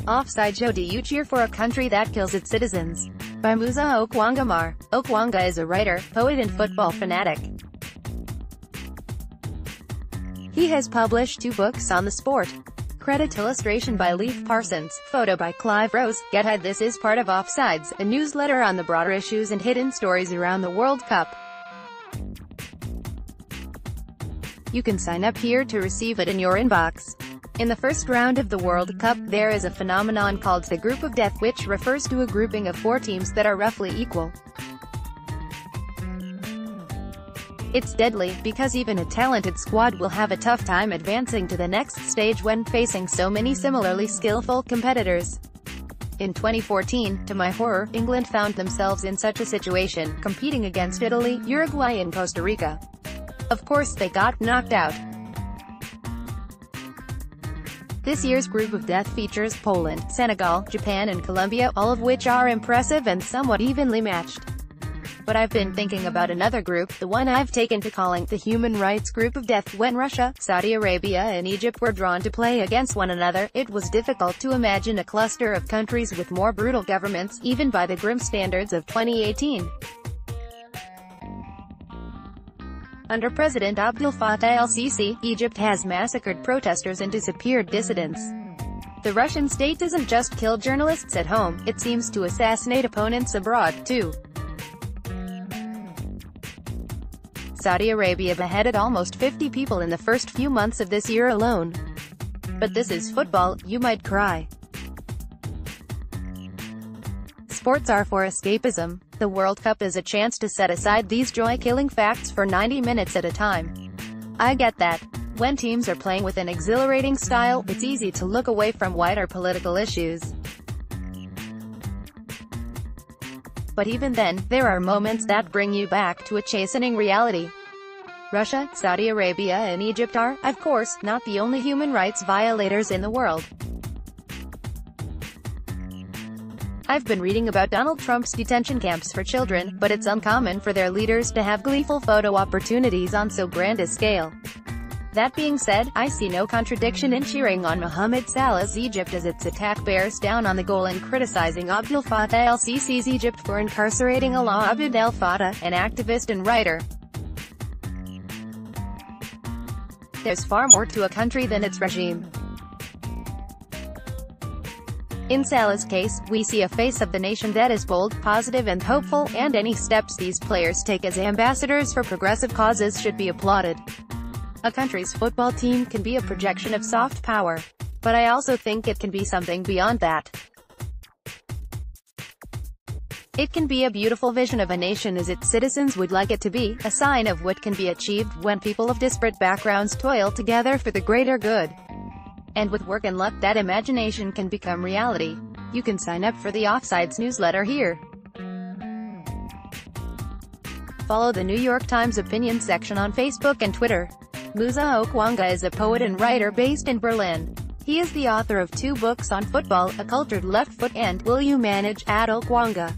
OffsidesHow. Do you cheer for a country that kills its citizens? By Musa OkwongaMr. Okwonga is a writer, poet and football fanatic. He has published 2 books on the sport. CreditIllustration by Leif Parsons, photo by Clive Rose. GettyThis is part of Offsides, a newsletter on the broader issues and hidden stories around the World Cup. You can sign up here to receive it in your inbox. In the first round of the World Cup, there is a phenomenon called the group of death, which refers to a grouping of 4 teams that are roughly equal. It's deadly, because even a talented squad will have a tough time advancing to the next stage when facing so many similarly skillful competitors. In 2014, to my horror, England found themselves in such a situation, competing against Italy, Uruguay and Costa Rica. Of course they got knocked out. This year's group of death features Poland, Senegal, Japan and Colombia, all of which are impressive and somewhat evenly matched. But I've been thinking about another group, the one I've taken to calling the human rights group of death. When Russia, Saudi Arabia and Egypt were drawn to play against one another, it was difficult to imagine a cluster of countries with more brutal governments, even by the grim standards of 2018. Under President Abdel Fattah el-Sisi, Egypt has massacred protesters and disappeared dissidents. The Russian state doesn't just kill journalists at home, it seems to assassinate opponents abroad, too. Saudi Arabia beheaded almost 50 people in the first few months of this year alone. But this is football, you might cry. Sports are for escapism. The World Cup is a chance to set aside these joy-killing facts for 90 minutes at a time. I get that. When teams are playing with an exhilarating style, it's easy to look away from wider political issues. But even then, there are moments that bring you back to a chastening reality. Russia, Saudi Arabia and Egypt are, of course, not the only human rights violators in the world. I've been reading about Donald Trump's detention camps for children, but it's uncommon for their leaders to have gleeful photo opportunities on so grand a scale. That being said, I see no contradiction in cheering on Mohamed Salah's Egypt as its attack bears down on the goal and criticizing Abdel Fattah el-Sisi's Egypt for incarcerating Alaa Abd el-Fattah, an activist and writer. There's far more to a country than its regime. In Salah's case, we see a face of the nation that is bold, positive and hopeful, and any steps these players take as ambassadors for progressive causes should be applauded. A country's football team can be a projection of soft power. But I also think it can be something beyond that. It can be a beautiful vision of a nation as its citizens would like it to be, a sign of what can be achieved when people of disparate backgrounds toil together for the greater good. And with work and luck, that imagination can become reality. You can sign up for the Offsides newsletter here. Follow the New York Times opinion section on Facebook and Twitter. Musa Okwonga is a poet and writer based in Berlin. He is the author of 2 books on football, A Cultured Left Foot and Will You Manage at Okwonga.